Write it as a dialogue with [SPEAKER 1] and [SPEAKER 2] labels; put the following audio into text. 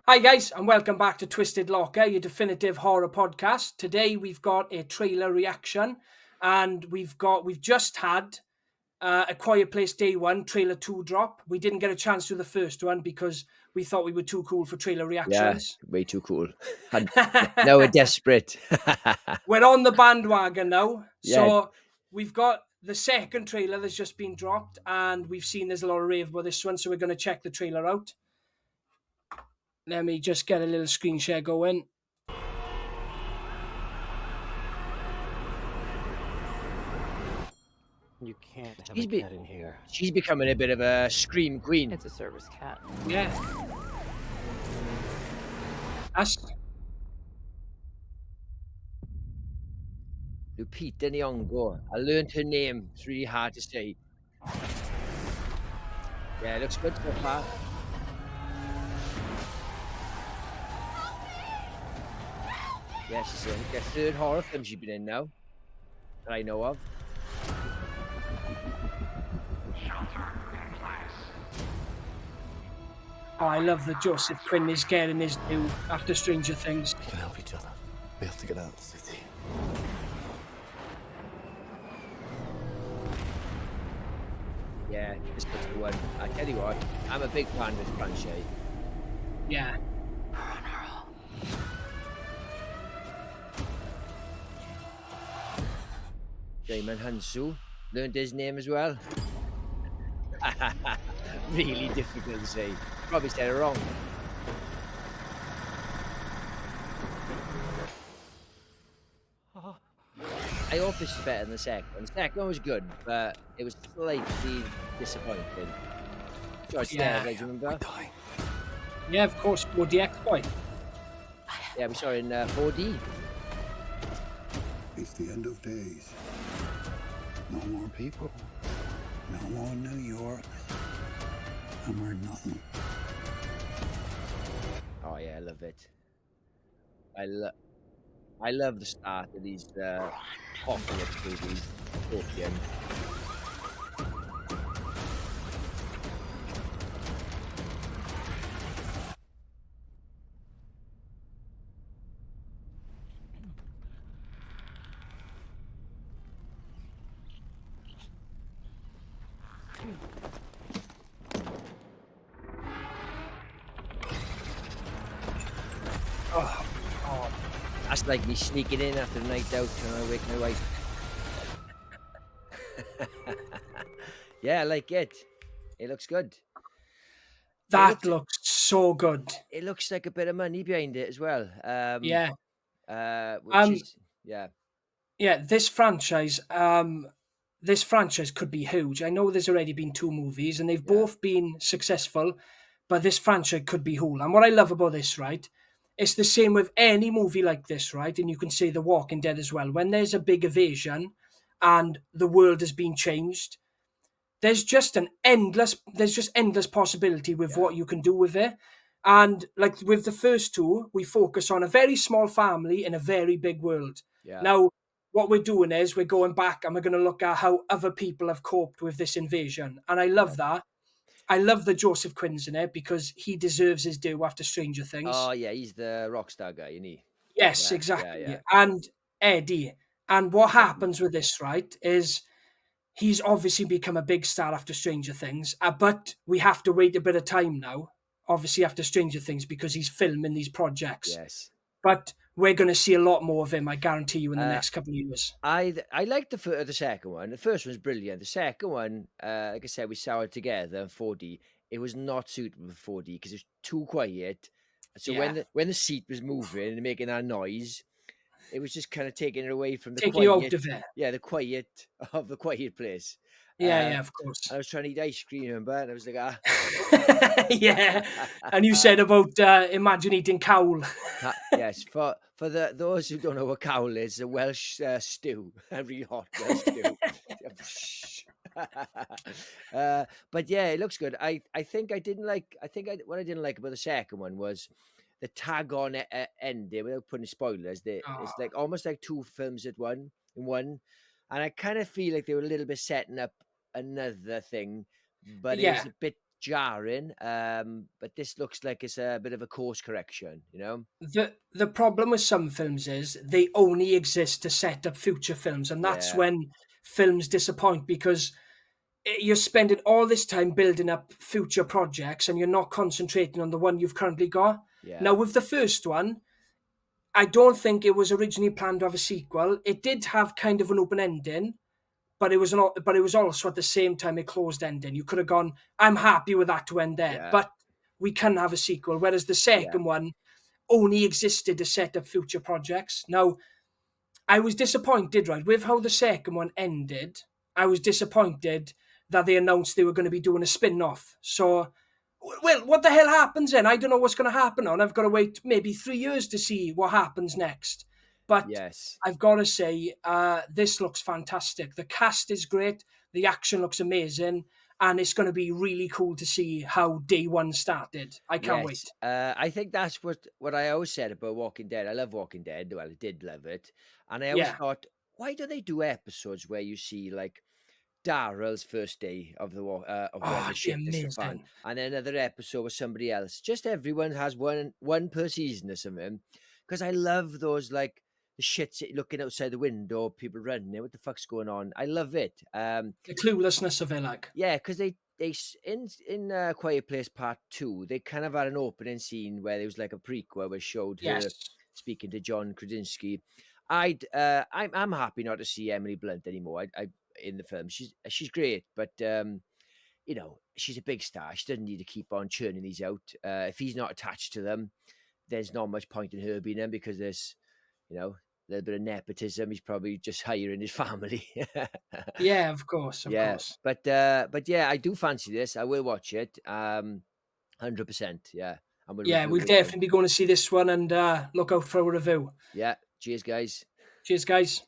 [SPEAKER 1] Hi guys, and welcome back to Twisted Locker, your definitive horror podcast. Today we've got a trailer reaction, and we've just had A Quiet Place Day 1 trailer 2 drop. We didn't get a chance to do the first one because we thought we were too cool for trailer
[SPEAKER 2] Yeah,
[SPEAKER 1] reactions.
[SPEAKER 2] way too cool. Now we're desperate.
[SPEAKER 1] We're on the bandwagon now,
[SPEAKER 2] Yeah,
[SPEAKER 1] so we've got the second trailer that's just been dropped, and we've seen there's a lot of rave about this one, so we're going to check the trailer out. Let me just get a little screen share going.
[SPEAKER 3] You can't have
[SPEAKER 2] She's
[SPEAKER 3] a
[SPEAKER 2] be-
[SPEAKER 3] cat in here.
[SPEAKER 2] she's becoming a bit of a scream queen.
[SPEAKER 3] It's a service cat.
[SPEAKER 1] Yeah. That's
[SPEAKER 2] Lupita Nyong'o. I learned her name. It's really hard to say. Yeah, it looks good so far. Yeah, she's in the third horror film she's been in now that I know of.
[SPEAKER 1] Oh, I love that Joseph Quinn is getting his due after Stranger Things.
[SPEAKER 3] We can help each other. We have to get out of the city.
[SPEAKER 2] Yeah, this looks the one. I tell you what, I'm a big fan of this franchise.
[SPEAKER 1] Yeah.
[SPEAKER 2] Djimon Hounsou learned his name as well. Really difficult to say. Probably said it wrong. I hope this is better than the second one. The second one was good, but it was slightly disappointing. George
[SPEAKER 1] Yeah.
[SPEAKER 2] do you remember?
[SPEAKER 3] Die.
[SPEAKER 1] Yeah, of course, 4DX boy.
[SPEAKER 2] Yeah, we saw it in 4D.
[SPEAKER 4] It's the end of days. No more people. No more New York. No more nothing.
[SPEAKER 2] Oh yeah, I love it. I love the start of these apocalypse movies. Tolkien.
[SPEAKER 1] Oh,
[SPEAKER 2] That's like me sneaking in after the night out and I wake my wife. Yeah, I like it. It looks good.
[SPEAKER 1] that looks so good.
[SPEAKER 2] It looks like a bit of money behind it as well.
[SPEAKER 1] Yeah.
[SPEAKER 2] Which is yeah.
[SPEAKER 1] Yeah, this franchise could be huge. I know there's already been 2 movies and they've both been successful, but this franchise could be whole. And what I love about this, right, it's the same with any movie like this, right? And you can say The Walking Dead as well. When there's a big evasion and the world has been changed, there's just endless possibility with what you can do with it. And like with the first 2, we focus on a very small family in a very big world.
[SPEAKER 2] Yeah.
[SPEAKER 1] Now, what we're doing is we're going back and we're going to look at how other people have coped with this invasion. And I love that. I love that Joseph Quinn's in it because he deserves his due after Stranger Things.
[SPEAKER 2] Oh yeah, he's the rock star guy, isn't he?
[SPEAKER 1] Yes,
[SPEAKER 2] Yeah,
[SPEAKER 1] exactly.
[SPEAKER 2] yeah.
[SPEAKER 1] And Eddie. And what happens with this, right, is he's obviously become a big star after Stranger Things, but we have to wait a bit of time now, obviously after Stranger Things, because he's filming these projects.
[SPEAKER 2] Yes.
[SPEAKER 1] But we're going to see a lot more of him, I guarantee you, in the next couple of years.
[SPEAKER 2] I liked the second one. The first one's brilliant. The second one, like I said, we saw it together in 4D. It was not suitable for 4D because it was too quiet. So when the seat was moving and making that noise, it was just kind of taking it away from the
[SPEAKER 1] Take
[SPEAKER 2] quiet.
[SPEAKER 1] you out of it.
[SPEAKER 2] Yeah, the quiet of the quiet place.
[SPEAKER 1] Yeah, of course.
[SPEAKER 2] I was trying to eat ice cream, remember? And I was like,
[SPEAKER 1] Yeah. And you said about imagine eating cowl.
[SPEAKER 2] Yes, for those who don't know what cowl is, a Welsh stew, a really hot Welsh stew. But yeah, it looks good. I think what I didn't like about the second one was the tag on ending without putting spoilers. It's like almost like 2 films in one, and I kind of feel like they were a little bit setting up another thing, but it was a bit jarring, but this looks like it's a bit of a course correction, you know?
[SPEAKER 1] The problem with some films is they only exist to set up future films, and that's
[SPEAKER 2] Yeah,
[SPEAKER 1] when films disappoint because you're spending all this time building up future projects and you're not concentrating on the one you've currently got.
[SPEAKER 2] yeah,
[SPEAKER 1] Now, with the first one, I don't think it was originally planned to have a sequel. It did have kind of an open ending, but it was not. But it was also at the same time a closed ending. You could have gone, "I'm happy with that to end there,"
[SPEAKER 2] yeah,
[SPEAKER 1] but we can have a sequel. Whereas the
[SPEAKER 2] yeah,
[SPEAKER 1] second one only existed to set up future projects. Now, I was disappointed, right, with how the second one ended. I was disappointed that they announced they were going to be doing a spin-off. So, well, what the hell happens then? I don't know what's going to happen on. I've got to wait maybe 3 years to see what happens next. But
[SPEAKER 2] yes.
[SPEAKER 1] I've got to say, this looks fantastic. The cast is great. The action looks amazing. And it's going to be really cool to see how day one started. I can't
[SPEAKER 2] Yes,
[SPEAKER 1] wait.
[SPEAKER 2] I think that's what I always said about Walking Dead. I love Walking Dead. Well, I did love it, and I always
[SPEAKER 1] Yeah.
[SPEAKER 2] thought, why do they do episodes where you see like Daryl's first day of of when
[SPEAKER 1] Oh,
[SPEAKER 2] the
[SPEAKER 1] it'd be
[SPEAKER 2] shit hits the fan,
[SPEAKER 1] amazing.
[SPEAKER 2] and then another episode with somebody else? Just everyone has one per season or something. Because I love those like the shit looking outside the window, people running. What the fuck's going on? I love it.
[SPEAKER 1] The cluelessness of it, like.
[SPEAKER 2] Yeah, because in Quiet Place Part 2, they kind of had an opening scene where there was like a prequel where showed her
[SPEAKER 1] Yes.
[SPEAKER 2] speaking to John Krasinski. I'm happy not to see Emily Blunt anymore. I in the film she's great, but you know, she's a big star. She doesn't need to keep on churning these out. If he's not attached to them, there's not much point in her being them because there's, you know, a little bit of nepotism. He's probably just hiring his family.
[SPEAKER 1] Yeah, of course, of
[SPEAKER 2] Yeah,
[SPEAKER 1] course.
[SPEAKER 2] but yeah, I do fancy this. I will watch it. 100%. Yeah, and we'll
[SPEAKER 1] Yeah,
[SPEAKER 2] review
[SPEAKER 1] we'll
[SPEAKER 2] it again.
[SPEAKER 1] definitely be going to see this one and look out for a review.
[SPEAKER 2] Yeah, cheers, guys.
[SPEAKER 1] Cheers, guys.